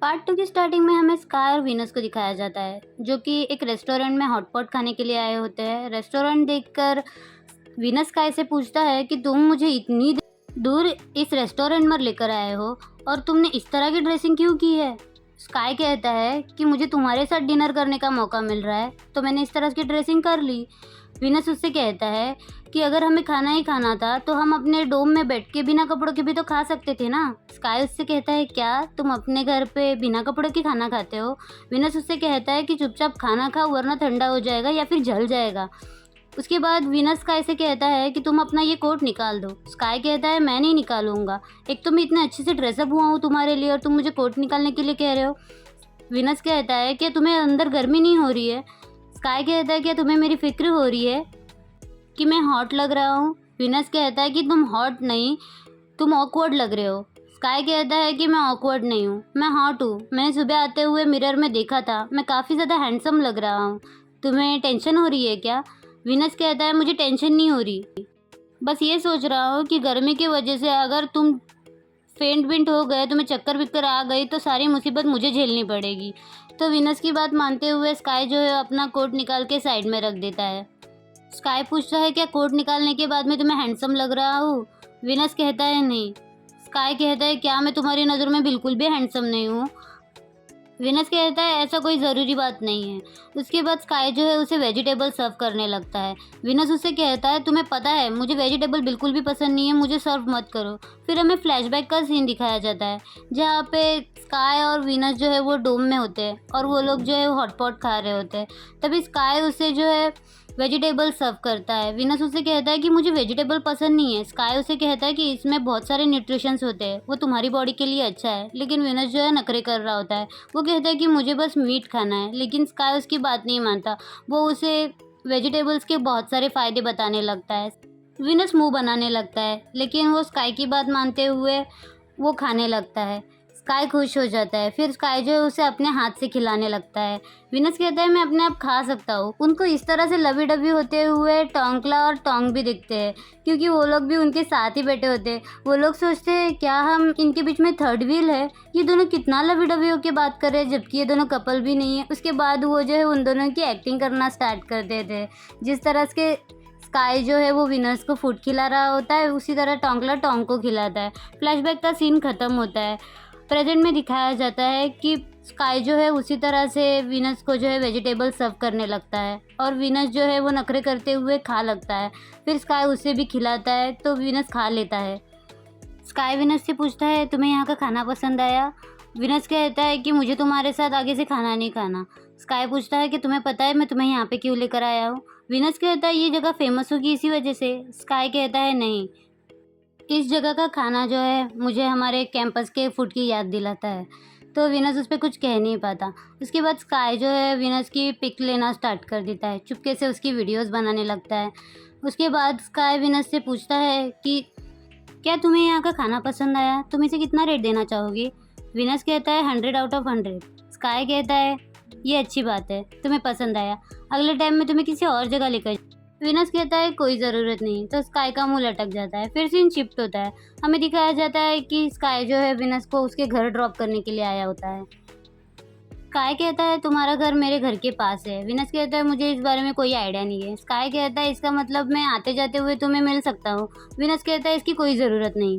Part 2 की starting में हमें स्काई और वीनस को दिखाया जाता है, जो कि एक रेस्टोरेंट में हॉटपॉट खाने के लिए आए होते हैं। रेस्टोरेंट देखकर वीनस स्काई से पूछता है कि तुम मुझे इतनी दूर इस रेस्टोरेंट में लेकर आए हो और तुमने इस तरह की ड्रेसिंग क्यों की है। स्काई कहता है कि मुझे तुम्हारे साथ डिनर करने का मौका मिल रहा है, तो मैंने इस तरह की ड्रेसिंग कर ली। वीनस उससे कहता है कि अगर हमें खाना ही खाना था तो हम अपने डोम में बैठ के बिना कपड़ों के भी तो खा सकते थे ना। स्काई उससे कहता है क्या तुम अपने घर पे बिना कपड़ों के खाना खाते हो। वीनस उससे कहता है कि चुपचाप खाना खाओ वरना ठंडा हो जाएगा या फिर जल जाएगा। उसके बाद वीनस स्काई से कहता है कि तुम अपना ये कोट निकाल दो। स्काई कहता है मैं नहीं निकालूंगा, एक तो मैं इतने अच्छे से ड्रेसअप हुआ हूँ तुम्हारे लिए और तुम मुझे कोट निकालने के लिए कह रहे हो। वीनस कहता है कि तुम्हें अंदर गर्मी नहीं हो रही है। स्काई कहता है कि तुम्हें मेरी फिक्र हो रही है कि मैं हॉट लग रहा हूँ। वीनस कहता है कि तुम हॉट नहीं, तुम ऑकवर्ड लग रहे हो। स्काई कहता है कि मैं ऑकवर्ड नहीं हूँ, मैं हॉट हूँ। मैंने सुबह आते हुए मिरर में देखा था, मैं काफ़ी ज़्यादा हैंडसम लग रहा हूँ। तुम्हें टेंशन हो रही है क्या। वीनस कहता है मुझे टेंशन नहीं हो रही, बस ये सोच रहा हूँ कि गर्मी की वजह से अगर तुम फेंट वेंट हो गए, तुम्हें चक्कर विक्कर आ गई तो सारी मुसीबत मुझे झेलनी पड़ेगी। तो वीनस की बात मानते हुए स्काई जो है अपना कोट निकाल के साइड में रख देता है। स्काई पूछता है क्या कोट निकालने के बाद में तुम्हें हैंडसम लग रहा हूँ। वीनस कहता है नहीं। स्काई कहता है क्या मैं तुम्हारी नज़र में बिल्कुल भी हैंडसम नहीं हूँ। वीनस कहता है ऐसा कोई ज़रूरी बात नहीं है। उसके बाद स्काई जो है उसे वेजिटेबल सर्व करने लगता है। वीनस उससे कहता है तुम्हें पता है मुझे वेजिटेबल बिल्कुल भी पसंद नहीं है, मुझे सर्व मत करो। फिर हमें फ्लैशबैक का सीन दिखाया जाता है जहाँ पे स्काई और वीनस जो है वो डोम में होते हैं और वो लोग जो है हॉटपॉट खा रहे होते हैं। तभी स्काई उसे जो है वेजिटेबल सर्व करता है। वीनस उससे कहता है कि मुझे वेजिटेबल पसंद नहीं है। स्काई उसे कहता है कि इसमें बहुत सारे न्यूट्रिशंस होते हैं, वो तुम्हारी बॉडी के लिए अच्छा है। लेकिन वीनस जो है नखरे कर रहा होता है, वो कहता है कि मुझे बस मीट खाना है। लेकिन स्काई उसकी बात नहीं मानता, वो उसे वेजिटेबल्स के बहुत सारे फ़ायदे बताने लगता है। वीनस मुंह बनाने लगता है, लेकिन वो स्काई की बात मानते हुए वो खाने लगता है। स्काई खुश हो जाता है। फिर स्काई जो है उसे अपने हाथ से खिलाने लगता है। विनस कहता है मैं अपने आप खा सकता हूँ। उनको इस तरह से लवी डबी होते हुए टोंकला और टोंग भी दिखते हैं, क्योंकि वो लोग भी उनके साथ ही बैठे होते हैं। वो लोग सोचते हैं क्या हम इनके बीच में थर्ड व्हील है, ये दोनों कितना लवी डबी होकर बात कर रहे हैं जबकि ये दोनों कपल भी नहीं है। उसके बाद वो जो है उन दोनों की एक्टिंग करना स्टार्ट कर देते हैं। जिस तरह से स्काई जो है वो विनर्स को फूड खिला रहा होता है, उसी तरह टोंकला टोंग को खिलाता है। फ्लैशबैक का सीन ख़त्म होता है। प्रेजेंट में दिखाया जाता है कि स्काई जो है उसी तरह से वीनस को जो है वेजिटेबल सर्व करने लगता है और वीनस जो है वो नखरे करते हुए खा लगता है। फिर स्काई उसे भी खिलाता है तो वीनस खा लेता है। स्काई वीनस से पूछता है तुम्हें यहाँ का खाना पसंद आया। वीनस कहता है कि मुझे तुम्हारे साथ आगे से खाना नहीं खाना। स्काई पूछता है कि तुम्हें पता है मैं तुम्हें यहाँ पे क्यों लेकर आया हूँ। वीनस कहता है ये जगह फेमस होगी इसी वजह से। स्काई कहता है नहीं, इस जगह का खाना जो है मुझे हमारे कैंपस के फूड की याद दिलाता है। तो वीनस उस पर कुछ कह नहीं पाता। उसके बाद स्काई जो है वीनस की पिक लेना स्टार्ट कर देता है, चुपके से उसकी वीडियोस बनाने लगता है। उसके बाद स्काई वीनस से पूछता है कि क्या तुम्हें यहाँ का खाना पसंद आया, तुम इसे कितना रेट देना चाहोगी। वीनस कहता है 100 आउट ऑफ 100। स्काई कहता है ये अच्छी बात है, तुम्हें पसंद आया, अगले टाइम में तुम्हें किसी और जगह लेकर। वीनस कहता है कोई ज़रूरत नहीं, तो स्काई का मुंह लटक जाता है। फिर सीन शिफ्ट होता है। हमें दिखाया जाता है कि स्काई जो है वीनस को उसके घर ड्रॉप करने के लिए आया होता है। स्काई कहता है तुम्हारा घर मेरे घर के पास है। वीनस कहता है मुझे इस बारे में कोई आइडिया नहीं है। स्काई कहता है इसका मतलब मैं आते जाते हुए तुम्हें मिल सकता हूँ। वीनस कहता है इसकी कोई ज़रूरत नहीं।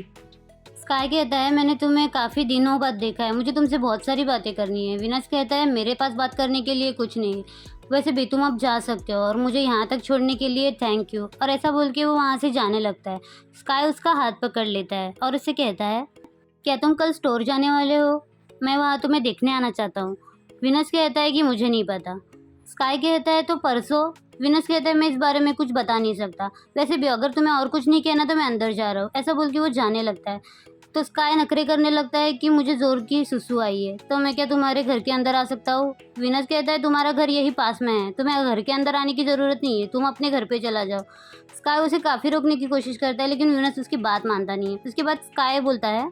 स्काई कहता है मैंने तुम्हें काफ़ी दिनों बाद देखा है, मुझे तुमसे बहुत सारी बातें करनी है। वीनस कहता है मेरे पास बात करने के लिए कुछ नहीं, वैसे भी तुम अब जा सकते हो और मुझे यहाँ तक छोड़ने के लिए थैंक यू। और ऐसा बोल के वो वहाँ से जाने लगता है। स्काई उसका हाथ पकड़ लेता है और उससे कहता है क्या तुम कल स्टोर जाने वाले हो, मैं वहाँ तुम्हें देखने आना चाहता हूँ। विनस कहता है कि मुझे नहीं पता। स्काई कहता है तो परसों। विनस कहता है मैं इस बारे में कुछ बता नहीं सकता, वैसे भी अगर तुम्हें और कुछ नहीं कहना तो मैं अंदर जा रहा हूँ। ऐसा बोल के वो जाने लगता है। तो स्काई नखरे करने लगता है कि मुझे जोर की सुसु आई है, तो मैं क्या तुम्हारे घर के अंदर आ सकता हूँ। विनस कहता है तुम्हारा घर यही पास में है, तुम्हें घर के अंदर आने की ज़रूरत नहीं है, तुम अपने घर पे चला जाओ। स्काई उसे काफ़ी रोकने की कोशिश करता है लेकिन विनस उसकी बात मानता नहीं है। उसके बाद स्काई बोलता है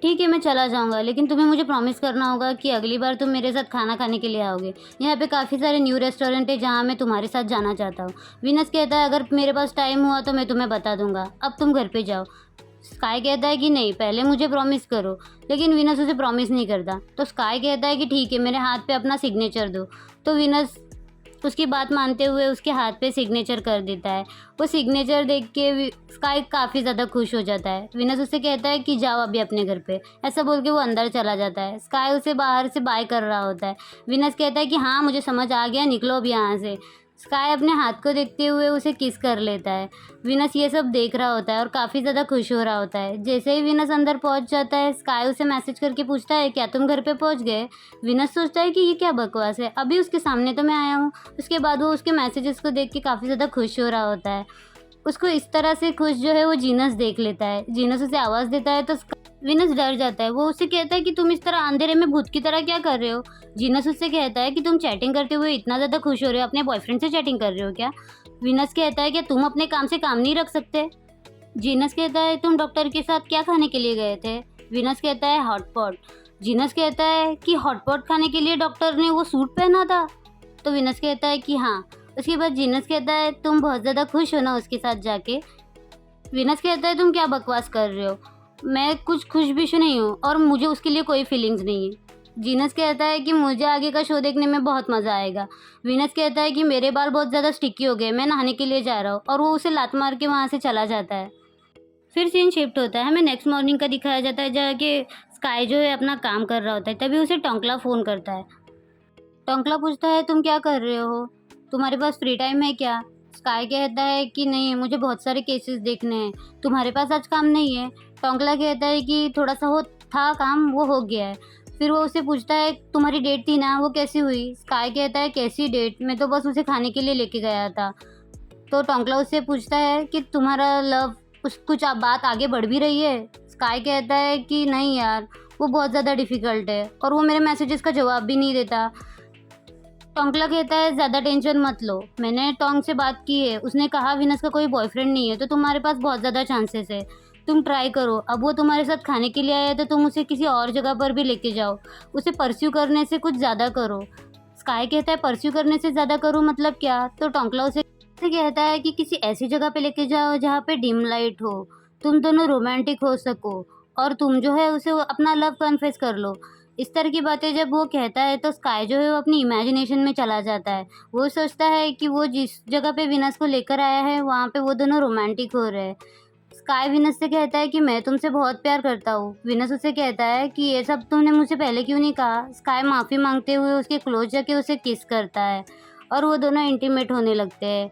ठीक है मैं चला जाऊंगा, लेकिन तुम्हें मुझे प्रॉमिस करना होगा कि अगली बार तुम मेरे साथ खाना खाने के लिए आओगे। यहाँ पे काफ़ी सारे न्यू रेस्टोरेंट है जहाँ मैं तुम्हारे साथ जाना चाहता हूँ। विनस कहता है अगर मेरे पास टाइम हुआ तो मैं तुम्हें बता दूंगा, अब तुम घर पे जाओ। स्काई कहता है कि नहीं, पहले मुझे प्रॉमिस करो, लेकिन वीनस उसे प्रॉमिस नहीं करता। तो स्काई कहता है कि ठीक है, मेरे हाथ पे अपना सिग्नेचर दो। तो वीनस उसकी बात मानते हुए उसके हाथ पे सिग्नेचर कर देता है। वो सिग्नेचर देख के स्काई काफ़ी ज़्यादा खुश हो जाता है। वीनस उससे कहता है कि जाओ अभी अपने घर पे, ऐसा बोल के वो अंदर चला जाता है। स्काई उसे बाहर से बाय कर रहा होता है। वीनस कहता है कि हाँ, मुझे समझ आ गया, निकलो अब यहाँ से। स्काई अपने हाथ को देखते हुए उसे किस कर लेता है। वीनस ये सब देख रहा होता है और काफ़ी ज़्यादा खुश हो रहा होता है। जैसे ही वीनस अंदर पहुंच जाता है, स्काई उसे मैसेज करके पूछता है, क्या तुम घर पे पहुंच गए? वीनस सोचता है कि ये क्या बकवास है, अभी उसके सामने तो मैं आया हूँ। उसके बाद वो उसके मैसेजेस को देख के काफ़ी ज़्यादा खुश हो रहा होता है। उसको इस तरह से खुश जो है वो जीनस देख लेता है। जीनस उसे आवाज़ देता है तो वीनस डर जाता है। वो उससे कहता है कि तुम इस तरह अंधेरे में भूत की तरह क्या कर रहे हो? जीनस उससे कहता है कि तुम चैटिंग करते हुए इतना ज़्यादा खुश हो रहे हो, अपने बॉयफ्रेंड से चैटिंग कर रहे हो क्या? वीनस कहता है कि तुम अपने काम से काम नहीं रख सकते? जीनस कहता है तुम डॉक्टर के साथ क्या खाने के लिए गए थे? वीनस कहता है हॉटपॉट। जीनस कहता है कि हॉटपॉट खाने के लिए डॉक्टर ने वो सूट पहना था? तो वीनस कहता है कि हाँ। उसके बाद जीनस कहता है तुम बहुत ज़्यादा खुश हो ना उसके साथ जाके? वीनस कहता है तुम क्या बकवास कर रहे हो, मैं कुछ खुश भी नहीं हूँ और मुझे उसके लिए कोई फीलिंग्स नहीं है। जीनस कहता है कि मुझे आगे का शो देखने में बहुत मज़ा आएगा। वीनस कहता है कि मेरे बाल बहुत ज़्यादा स्टिकी हो गए, मैं नहाने के लिए जा रहा हूँ, और वो उसे लात मार के वहाँ से चला जाता है। फिर सीन शिफ्ट होता है, हमें नेक्स्ट मॉर्निंग का दिखाया जाता है जहाँ कि स्काई जो है अपना काम कर रहा होता है। तभी उसे टोंकला फ़ोन करता है। टोंकला पूछता है तुम क्या कर रहे हो, तुम्हारे पास फ्री टाइम है क्या? स्काई कहता है कि नहीं, मुझे बहुत सारे केसेस देखने हैं, तुम्हारे पास आज काम नहीं है? टोंकला कहता है कि थोड़ा सा हो था काम, वो हो गया है। फिर वो उसे पूछता है तुम्हारी डेट थी ना, वो कैसी हुई? स्काई कहता है कैसी डेट, मैं तो बस उसे खाने के लिए लेके गया था। तो टोंकला उससे पूछता है कि तुम्हारा लव कुछ आप बात आगे बढ़ भी रही है? स्काई कहता है कि नहीं यार, वो बहुत ज़्यादा डिफ़िकल्ट है और वो मेरे मैसेजेस का जवाब भी नहीं देता। टोंकला कहता है ज़्यादा टेंशन मत लो, मैंने टोंग से बात की है, उसने कहा विनस का कोई बॉयफ्रेंड नहीं है, तो तुम्हारे पास बहुत ज़्यादा चांसेस है, तुम ट्राई करो। अब वो तुम्हारे साथ खाने के लिए आया है तो तुम उसे किसी और जगह पर भी लेके जाओ, उसे परस्यू करने से कुछ ज़्यादा करो। स्काई कहता है परस्यू करने से ज़्यादा करो मतलब क्या? तो टोंकला उसे कहता है कि किसी ऐसी जगह पे लेके जाओ जहाँ पे डिम लाइट हो, तुम दोनों रोमांटिक हो सको, और तुम जो है उसे अपना लव कन्फेस कर लो। इस तरह की बातें जब वो कहता है तो स्काई जो है वो अपनी इमेजिनेशन में चला जाता है। वो सोचता है कि वो जिस जगह पे विनस को लेकर आया है वहाँ पे वो दोनों रोमांटिक हो रहे हैं। स्काई विनस से कहता है कि मैं तुमसे बहुत प्यार करता हूँ। विनस उसे कहता है कि ये सब तुमने मुझसे पहले क्यों नहीं कहा? स्काई माफ़ी मांगते हुए उसके क्लोज जाके उसे किस करता है और वो दोनों इंटीमेट होने लगते हैं।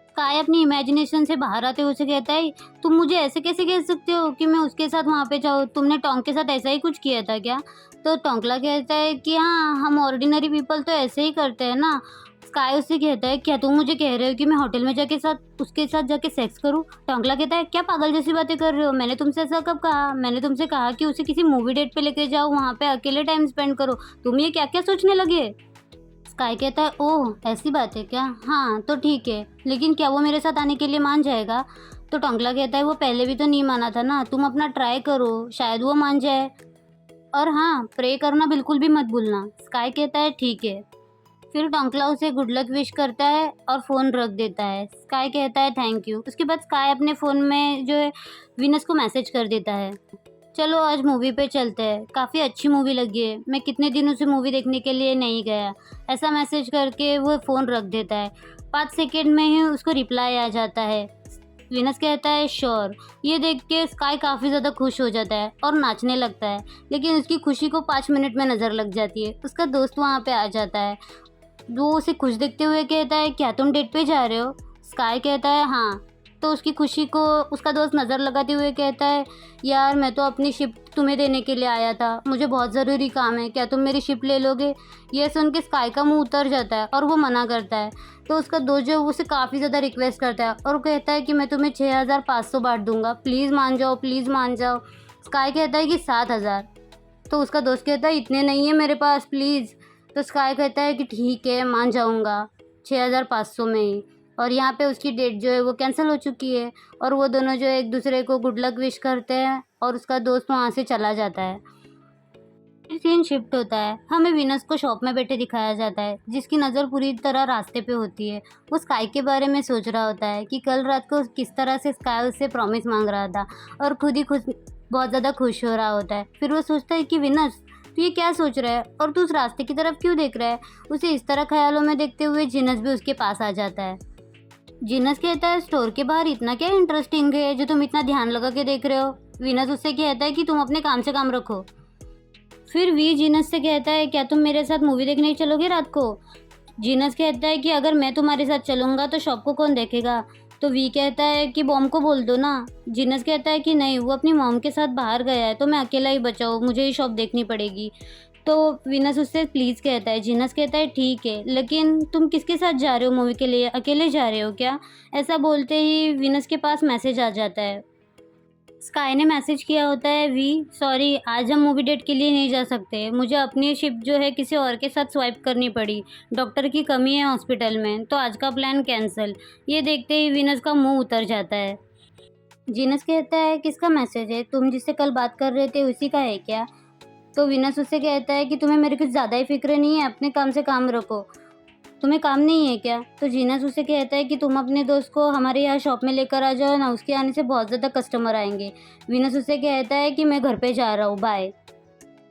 स्काई अपनी इमेजिनेशन से बाहर आते हुए उसे कहता है तुम मुझे ऐसे कैसे कह सकते हो कि मैं उसके साथ वहाँ पे जाऊँ, तुमने टोंक के साथ ऐसा ही कुछ किया था क्या? तो टोंकला कहता है कि हाँ, हम ऑर्डिनरी पीपल तो ऐसे ही करते हैं ना। स्काई उससे कहता है क्या तुम मुझे कह रहे हो कि मैं होटल में जाके उसके साथ जाके सेक्स करूँ? टोंकला कहता है क्या पागल जैसी बातें कर रहे हो, मैंने तुमसे ऐसा कब कहा? मैंने तुमसे कहा कि उसे किसी मूवी डेट पे लेके जाओ, वहाँ पे अकेले टाइम स्पेंड करो, तुम ये क्या क्या सोचने लगे? स्काई कहता है ओह ऐसी बात है क्या, हाँ तो ठीक है, लेकिन क्या वो मेरे साथ आने के लिए मान जाएगा? तो टोंकला कहता है वो पहले भी तो नहीं माना था ना, तुम अपना ट्राई करो, शायद वो मान जाए, और हाँ प्रे करना बिल्कुल भी मत भूलना। स्काई कहता है ठीक है। फिर टोंकला उसे गुड लक विश करता है और फ़ोन रख देता है। स्काई कहता है थैंक यू। उसके बाद स्काई अपने फ़ोन में जो है विनस को मैसेज कर देता है, चलो आज मूवी पे चलते हैं, काफ़ी अच्छी मूवी लगी है, मैं कितने दिनों से मूवी देखने के लिए नहीं गया। ऐसा मैसेज करके वो फ़ोन रख देता है। 5 सेकंड में ही उसको रिप्लाई आ जाता है। विनस कहता है श्योर। ये देख के स्काई काफ़ी ज़्यादा खुश हो जाता है और नाचने लगता है, लेकिन उसकी खुशी को 5 मिनट में नज़र लग जाती है। उसका दोस्त वहाँ पे आ जाता है। वो उसे खुश देखते हुए कहता है क्या तुम डेट पे जा रहे हो? स्काई कहता है हाँ। तो उसकी खुशी को उसका दोस्त नज़र लगाते हुए कहता है यार मैं तो अपनी शिप तुम्हें देने के लिए आया था, मुझे बहुत ज़रूरी काम है, क्या तुम मेरी शिप ले लोगे? ये सुन के स्काई का मुंह उतर जाता है और वो मना करता है। तो उसका दोस्त जो उसे काफ़ी ज़्यादा रिक्वेस्ट करता है और वो कहता है कि मैं तुम्हें 6500 बांट दूंगा, प्लीज़ मान जाओ, प्लीज़ मान जाओ। स्काई कहता है कि 7000। तो उसका दोस्त कहता है इतने नहीं है मेरे पास, प्लीज़। तो स्काई कहता है कि ठीक है मान जाऊंगा 6500 में ही। और यहाँ पे उसकी डेट जो है वो कैंसिल हो चुकी है और वो दोनों जो है एक दूसरे को गुड लक विश करते हैं और उसका दोस्त वहाँ से चला जाता है। फिर सीन शिफ्ट होता है, हमें वीनस को शॉप में बैठे दिखाया जाता है जिसकी नज़र पूरी तरह रास्ते पे होती है। वो स्काई के बारे में सोच रहा होता है कि कल रात को किस तरह से स्काई उससे प्रॉमिस मांग रहा था और खुद ही खुद बहुत ज़्यादा खुश हो रहा होता है। फिर वो सोचता है कि वीनस, तू ये क्या सोच रहा है और तू उस रास्ते की तरफ क्यों देख रहा है। उसे इस तरह ख्यालों में देखते हुए जीनस भी उसके पास आ जाता है। जीनस कहता है, स्टोर के बाहर इतना क्या इंटरेस्टिंग है जो तुम इतना ध्यान लगा के देख रहे हो। वीनस उससे कहता है कि तुम अपने काम से काम रखो। फिर वी जीनस से कहता है, क्या तुम मेरे साथ मूवी देखने चलोगे रात को। जीनस कहता है कि अगर मैं तुम्हारे साथ चलूँगा तो शॉप को कौन देखेगा। तो वी कहता है कि बॉम को बोल दो ना। जीनस कहता है कि नहीं, वो अपनी मॉम के साथ बाहर गया है तो मैं अकेला ही बचा हूँ, मुझे ही शॉप देखनी पड़ेगी। तो वीनस उससे प्लीज़ कहता है। जीनस कहता है ठीक है, लेकिन तुम किसके साथ जा रहे हो मूवी के लिए, अकेले जा रहे हो क्या। ऐसा बोलते ही वीनस के पास मैसेज आ जाता है। स्काई ने मैसेज किया होता है, वी सॉरी, आज हम मूवी डेट के लिए नहीं जा सकते, मुझे अपनी शिप जो है किसी और के साथ स्वाइप करनी पड़ी, डॉक्टर की कमी है हॉस्पिटल में, तो आज का प्लान कैंसिल। ये देखते ही वीनस का मुंह उतर जाता है। जीनस कहता है, किसका मैसेज है, तुम जिससे कल बात कर रहे थे उसी का है क्या। तो वीनस उससे कहता है कि तुम्हें मेरे कुछ ज़्यादा ही फिक्र नहीं है, अपने काम से काम रखो, तुम्हें काम नहीं है क्या। तो जीनस उसे कहता है कि तुम अपने दोस्त को हमारे यहाँ शॉप में लेकर आ जाओ ना, उसके आने से बहुत ज़्यादा कस्टमर आएंगे। वीनस उसे कहता है कि मैं घर पे जा रहा हूँ, बाय।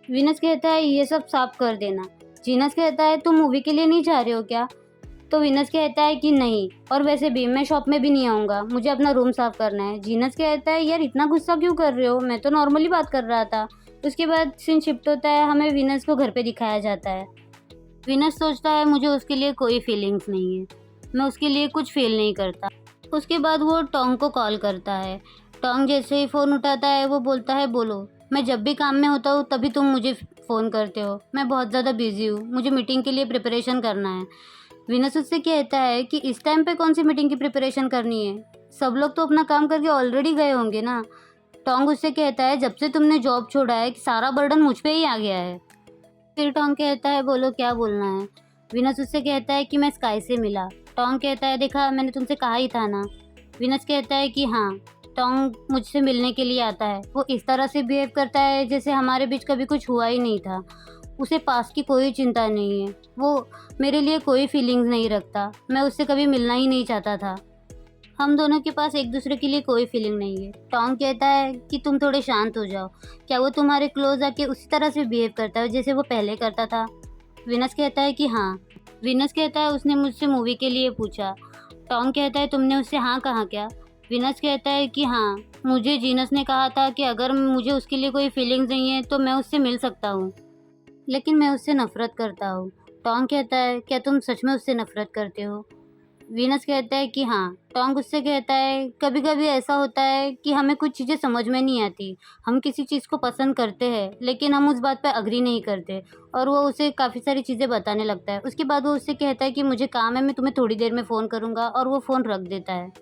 वीनस कहता है, ये सब साफ कर देना। जीनस कहता है, तुम मूवी के लिए नहीं जा रहे हो क्या। तो वीनस कहता है कि नहीं, और वैसे भी मैं शॉप में भी नहीं आऊँगा, मुझे अपना रूम साफ करना है। जीनस कहता है, यार इतना गुस्सा क्यों कर रहे हो, मैं तो नॉर्मली बात कर रहा था। उसके बाद सीन शिफ्ट होता है, हमें वीनस को घर पे दिखाया जाता है। वीनस सोचता है, मुझे उसके लिए कोई फीलिंग्स नहीं है, मैं उसके लिए कुछ फील नहीं करता। उसके बाद वो टोंग को कॉल करता है। टोंग जैसे ही फ़ोन उठाता है वो बोलता है, बोलो, मैं जब भी काम में होता हूँ तभी तुम मुझे फ़ोन करते हो, मैं बहुत ज़्यादा बिजी हूँ, मुझे मीटिंग के लिए प्रिपरेशन करना है। वीनस उससे कहता है कि इस टाइम पे कौन सी मीटिंग की प्रिपरेशन करनी है, सब लोग तो अपना काम करके ऑलरेडी गए होंगे ना। टोंग उससे कहता है, जब से तुमने जॉब छोड़ा है सारा बर्डन मुझ पे ही आ गया है। फिर टोंग कहता है, बोलो क्या बोलना है। वीनस उससे कहता है कि मैं स्काई से मिला। टोंग कहता है, देखा मैंने तुमसे कहा ही था ना। वीनस कहता है कि हाँ, टोंग मुझसे मिलने के लिए आता है, वो इस तरह से बिहेव करता है जैसे हमारे बीच कभी कुछ हुआ ही नहीं था, उसे पास्ट की कोई चिंता नहीं है, वो मेरे लिए कोई फीलिंग्स नहीं रखता, मैं उससे कभी मिलना ही नहीं चाहता था, हम दोनों के पास एक दूसरे के लिए कोई फीलिंग नहीं है। टोंग कहता है कि तुम थोड़े शांत हो जाओ, क्या वो तुम्हारे क्लोज आके उसी तरह से बिहेव करता है जैसे वो पहले करता था। वीनस कहता है कि हाँ। वीनस कहता है, उसने मुझसे मूवी के लिए पूछा। टोंग कहता है, तुमने उससे हाँ कहा क्या। वीनस कहता है कि हाँ, मुझे जीनस ने कहा था कि अगर मुझे उसके लिए कोई फीलिंग्स नहीं है तो मैं उससे मिल सकता हूँ, लेकिन मैं उससे नफरत करता हूँ। टोंग कहता है, क्या तुम सच में उससे नफरत करते हो। वीनस कहता है कि हाँ। टोंग उससे कहता है, कभी कभी ऐसा होता है कि हमें कुछ चीज़ें समझ में नहीं आती, हम किसी चीज़ को पसंद करते हैं लेकिन हम उस बात पर अग्री नहीं करते, और वो उसे काफ़ी सारी चीज़ें बताने लगता है। उसके बाद वो उससे कहता है कि मुझे काम है, मैं तुम्हें थोड़ी देर में फ़ोन करूँगा, और वो फ़ोन रख देता है।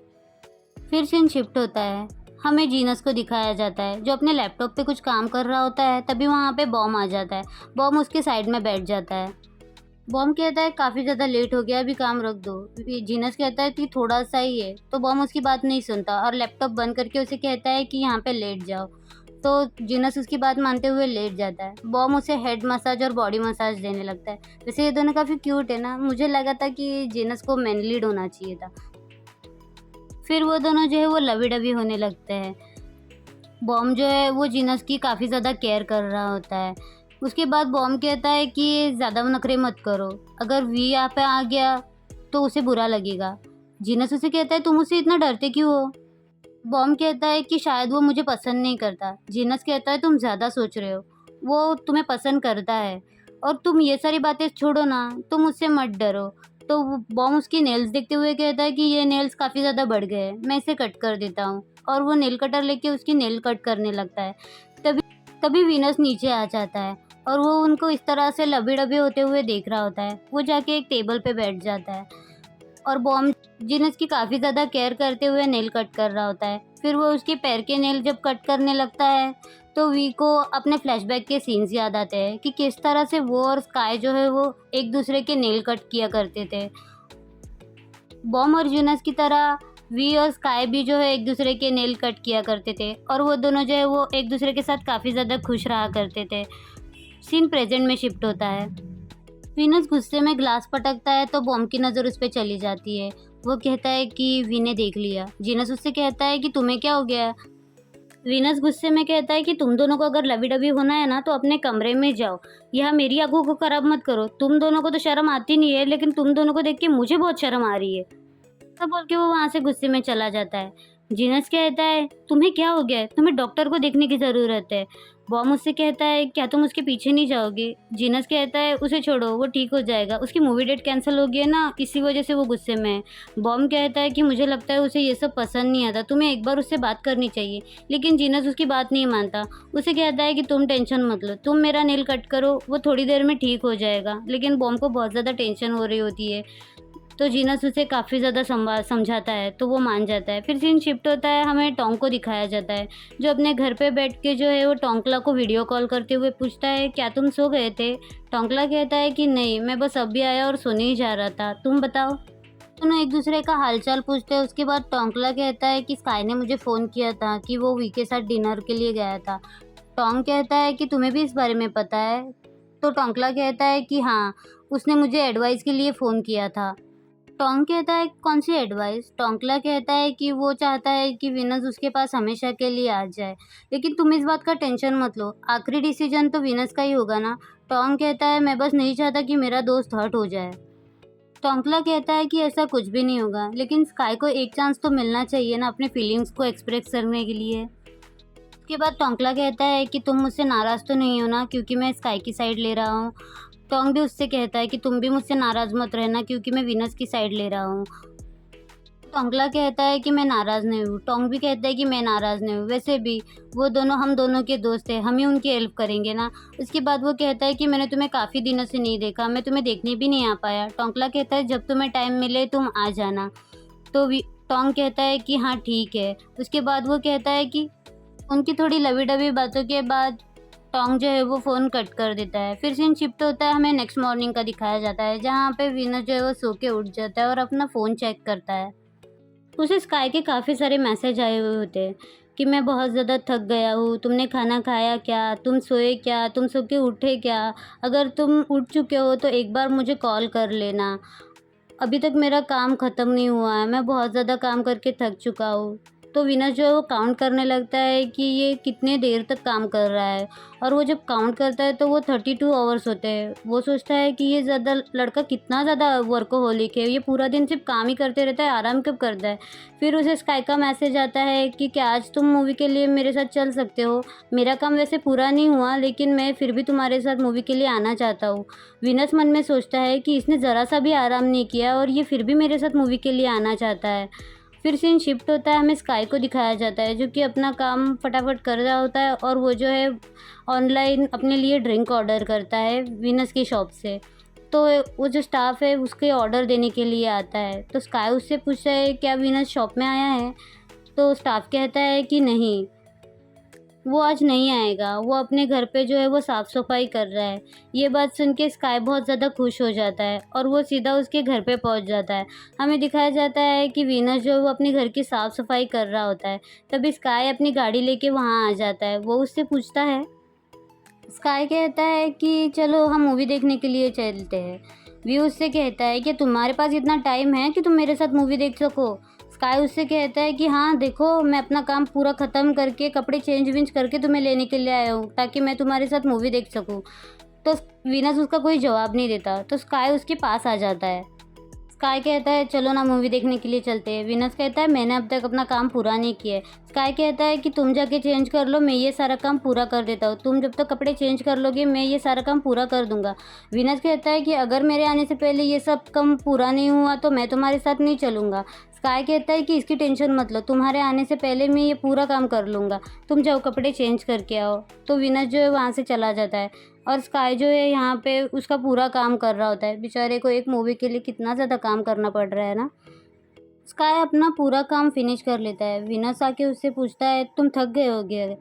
फिर सीन शिफ्ट होता है, हमें जीनस को दिखाया जाता है जो अपने लैपटॉप पे कुछ काम कर रहा होता है। तभी वहाँ पे बॉम आ जाता है। बॉम उसके साइड में बैठ जाता है। बॉम कहता है, काफ़ी ज़्यादा लेट हो गया, अभी काम रख दो। जीनस कहता है कि थोड़ा सा ही है, तो बॉम उसकी बात नहीं सुनता और लैपटॉप बंद करके उसे कहता है कि यहाँ पे लेट जाओ। तो जीनस उसकी बात मानते हुए लेट जाता है। बॉम उसे हेड मसाज और बॉडी मसाज देने लगता है। वैसे ये दोनों काफ़ी क्यूट है ना, मुझे लगा था कि जीनस को मैन लीड होना चाहिए था। फिर वो दोनों जो है वो लवी डवी होने लगते हैं। बॉम जो है वो जीनस की काफ़ी ज़्यादा केयर कर रहा होता है। उसके बाद बॉम कहता है कि ज़्यादा नखरे मत करो, अगर वी यहाँ पे आ गया तो उसे बुरा लगेगा। जीनस उसे कहता है, तुम उससे इतना डरते क्यों हो। बॉम कहता है कि शायद वो मुझे पसंद नहीं करता। जीनस कहता है, तुम ज़्यादा सोच रहे हो, वो तुम्हें पसंद करता है, और तुम ये सारी बातें छोड़ो ना, तुम उससे मत डरो। तो बॉम उसकी नेल्स देखते हुए कहता है कि ये नेल्स काफ़ी ज़्यादा बढ़ गए हैं, मैं इसे कट कर देता हूँ, और वो नेल कटर लेके उसकी नेल कट करने लगता है। तभी तभी वीनस नीचे आ जाता है और वो उनको इस तरह से लबे डबे होते हुए देख रहा होता है। वो जाके एक टेबल पे बैठ जाता है और बॉम जीनस की काफ़ी ज़्यादा केयर करते हुए नेल कट कर रहा होता है। फिर वो उसके पैर के नेल जब कट करने लगता है तो वी को अपने फ्लैशबैक के सीन्स याद आते हैं कि किस तरह से वो और स्काई जो है वो एक दूसरे के नेल कट किया करते थे। बॉम और जीनस की तरह वी और स्काई भी जो है एक दूसरे के नेल कट किया करते थे, और वो दोनों जो है वो एक दूसरे के साथ काफ़ी ज़्यादा खुश रहा करते थे। सीन प्रेजेंट में शिफ्ट होता है। वीनस गुस्से में ग्लास पटकता है तो बॉम की नज़र उस पे चली जाती है। वो कहता है कि वी ने देख लिया। जीनस उससे कहता है कि तुम्हें क्या हो गया है? वीनस गुस्से में कहता है कि तुम दोनों को अगर लवी-डबी होना है ना तो अपने कमरे में जाओ। यहाँ मेरी आँखों को खराब मत करो। तुम दोनों को तो शर्म आती नहीं है, लेकिन तुम दोनों को देख के मुझे बहुत शर्म आ रही है। ऐसा बोल के वो वहाँ से गुस्से में चला जाता है। जीनस कहता है, तुम्हें क्या हो गया है? तुम्हें डॉक्टर को देखने की ज़रूरत है। बॉम उससे कहता है, क्या तुम उसके पीछे नहीं जाओगे? जीनस कहता है, उसे छोड़ो, वो ठीक हो जाएगा। उसकी मूवी डेट कैंसिल हो गई है ना, इसी वजह से वो गुस्से में है। बॉम कहता है कि मुझे लगता है उसे ये सब पसंद नहीं आता, तुम्हें एक बार उससे बात करनी चाहिए। लेकिन जीनस उसकी बात नहीं मानता। उसे कहता है कि तुम टेंशन मत लो, तुम मेरा नेल कट करो, वो थोड़ी देर में ठीक हो जाएगा। लेकिन बॉम को बहुत ज़्यादा टेंशन हो रही होती है, तो जीनस उसे काफ़ी ज़्यादा समझाता है, तो वो मान जाता है। फिर सीन शिफ्ट होता है, हमें टोंग को दिखाया जाता है, जो अपने घर पे बैठ के जो है वो टोंकला को वीडियो कॉल करते हुए पूछता है, क्या तुम सो गए थे? टोंकला कहता है कि नहीं, मैं बस अभी आया और सोने ही जा रहा था, तुम बताओ। दोनों एक दूसरे का हालचाल पूछते हैं। उसके बाद टोंकला कहता है कि स्काई ने मुझे फ़ोन किया था कि वो वी के साथ डिनर के लिए गया था। टोंग कहता है कि तुम्हें भी इस बारे में पता है? तो टोंकला कहता है कि हाँ, उसने मुझे एडवाइस के लिए फ़ोन किया था। टोंग कहता है, कौन सी एडवाइस? टोंकला कहता है कि वो चाहता है कि वीनस उसके पास हमेशा के लिए आ जाए, लेकिन तुम इस बात का टेंशन मत लो, आखिरी डिसीजन तो वीनस का ही होगा ना। टोंग कहता है, मैं बस नहीं चाहता कि मेरा दोस्त हर्ट हो जाए। टोंकला कहता है कि ऐसा कुछ भी नहीं होगा, लेकिन स्काई को एक चांस तो मिलना चाहिए ना अपने फीलिंग्स को एक्सप्रेस करने के लिए। उसके बाद टोंकला कहता है कि तुम मुझसे नाराज़ तो नहीं हो ना, क्योंकि मैं स्काई की साइड ले रहा हूँ। टोंग भी उससे कहता है कि तुम भी मुझसे नाराज़ मत रहना, क्योंकि मैं वीनस की साइड ले रहा हूँ। टोंकला कहता है कि मैं नाराज़ नहीं हूँ। टोंग भी कहता है कि मैं नाराज़ नहीं हूँ। वैसे भी वो दोनों हम दोनों के दोस्त हैं, हम ही उनकी हेल्प करेंगे ना। उसके बाद वो कहता है कि मैंने तुम्हें काफ़ी दिनों से नहीं देखा, मैं तुम्हें देखने भी नहीं आ पाया। टोंकला कहता है, जब तुम्हें टाइम मिले तुम आ जाना। तो टोंग कहता है कि हाँ ठीक है। उसके बाद वो कहता है कि उनकी थोड़ी लवी-डवी बातों के बाद टोंग जो है वो फ़ोन कट कर देता है। फिर सीन शिफ्ट होता है, हमें नेक्स्ट मॉर्निंग का दिखाया जाता है, जहाँ पे वीनस जो है वो सो के उठ जाता है और अपना फ़ोन चेक करता है। उसे स्काई के काफ़ी सारे मैसेज आए हुए होते हैं कि मैं बहुत ज़्यादा थक गया हूँ, तुमने खाना खाया क्या? तुम सोए क्या? तुम सो के उठे क्या? अगर तुम उठ चुके हो तो एक बार मुझे कॉल कर लेना। अभी तक मेरा काम ख़त्म नहीं हुआ है, मैं बहुत ज़्यादा काम करके थक चुका हूँ। तो वीनस जो है वो काउंट करने लगता है कि ये कितने देर तक काम कर रहा है, और वो जब काउंट करता है तो वो 32 आवर्स होते हैं। वो सोचता है कि ये ज़्यादा लड़का कितना ज़्यादा वर्कोहॉलिक है, ये पूरा दिन सिर्फ काम ही करते रहता है, आराम कब करता है। फिर उसे स्काई का मैसेज आता है कि क्या आज तुम मूवी के लिए मेरे साथ चल सकते हो? मेरा काम वैसे पूरा नहीं हुआ, लेकिन मैं फिर भी तुम्हारे साथ मूवी के लिए आना चाहता हूँ। वीनस मन में सोचता है कि इसने ज़रा सा भी आराम नहीं किया और ये फिर भी मेरे साथ मूवी के लिए आना चाहता है। फिर सीन शिफ्ट होता है, हमें स्काई को दिखाया जाता है जो कि अपना काम फटाफट कर रहा होता है, और वो जो है ऑनलाइन अपने लिए ड्रिंक ऑर्डर करता है वीनस की शॉप से। तो वो जो स्टाफ है उसके ऑर्डर देने के लिए आता है, तो स्काई उससे पूछता है, क्या वीनस शॉप में आया है? तो स्टाफ कहता है कि नहीं, वो आज नहीं आएगा, वो अपने घर पे जो है वो साफ़ सफाई कर रहा है। ये बात सुन के स्काई बहुत ज़्यादा खुश हो जाता है और वो सीधा उसके घर पे पहुंच जाता है। हमें दिखाया जाता है कि वीनस जो है वो अपने घर की साफ़ सफाई कर रहा होता है। तभी स्काई अपनी गाड़ी लेके वहाँ आ जाता है। वो उससे पूछता है, स्काई कहता है कि चलो हम मूवी देखने के लिए चलते हैं। वी उससे कहता है कि तुम्हारे पास इतना टाइम है कि तुम मेरे साथ मूवी देख सको? स्काई उससे कहता है कि हाँ देखो, मैं अपना काम पूरा ख़त्म करके कपड़े चेंज वेंज करके तुम्हें लेने के लिए आया हूँ, ताकि मैं तुम्हारे साथ मूवी देख सकूँ। तो वीनस उसका कोई जवाब नहीं देता, तो स्काई उसके पास आ जाता है। स्काई कहता है, चलो ना मूवी देखने के लिए चलते हैं। वीनस कहता है, मैंने अब तक अपना काम पूरा नहीं किया है। स्काई कहता है कि तुम जाके चेंज कर लो, मैं ये सारा काम पूरा कर देता हूँ। तुम जब तक कपड़े चेंज कर लोगे मैं ये सारा काम पूरा कर दूंगा। वीनस कहता है कि अगर मेरे आने से पहले ये सब काम पूरा नहीं हुआ तो मैं तुम्हारे साथ नहीं चलूँगा। स्काई कहता है कि इसकी टेंशन मत लो, तुम्हारे आने से पहले मैं ये पूरा काम कर लूँगा, तुम जाओ कपड़े चेंज करके आओ। तो वीनस जो है वहाँ से चला जाता है और स्काई जो है यहाँ पे उसका पूरा काम कर रहा होता है। बेचारे को एक मूवी के लिए कितना ज़्यादा काम करना पड़ रहा है ना। स्काई अपना पूरा काम फिनिश कर लेता है। वीनस आके उससे पूछता है, तुम थक गए होगे?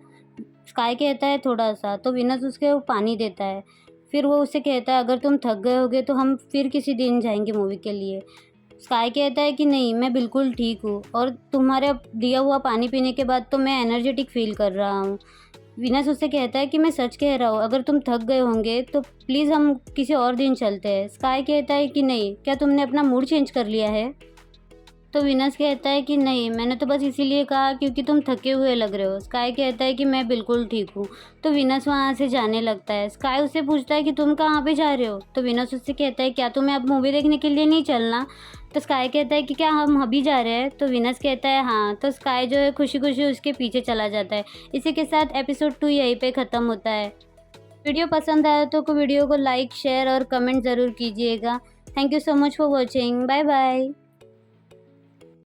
स्काई कहता है थोड़ा सा, तो वीनस उसके वो पानी देता है। फिर वो उससे कहता है, अगर तुम थक गए होगे तो हम फिर किसी दिन जाएंगे मूवी के लिए। स्काई कहता है कि नहीं, मैं बिल्कुल ठीक हूँ और तुम्हारे दिया हुआ पानी पीने के बाद तो मैं एनर्जेटिक फील कर रहा हूँ। विनस उससे कहता है कि मैं सच कह रहा हूँ, अगर तुम थक गए होंगे तो प्लीज़ हम किसी और दिन चलते हैं। स्काई कहता है कि नहीं, क्या तुमने अपना मूड चेंज कर लिया है? तो विनस कहता है कि नहीं, मैंने तो बस इसीलिए कहा क्योंकि तुम थके हुए लग रहे हो। स्काई कहता है कि मैं बिल्कुल ठीक हूँ। तो विनस वहाँ से जाने लगता है। स्काई उससे पूछता है कि तुम कहाँ पे जा रहे हो? तो विनस उससे कहता है क्या तुम्हें अब मूवी देखने के लिए नहीं चलना? तो स्काई कहता है कि क्या हम अभी जा रहे हैं? तो विनस कहता है हाँ। तो स्काई जो है खुशी खुशी उसके पीछे चला जाता है। इसी के साथ एपिसोड 2 यहीं पे ख़त्म होता है। वीडियो पसंद आया तो वीडियो को लाइक, शेयर और कमेंट ज़रूर कीजिएगा। Thank you so much for watching. Bye bye.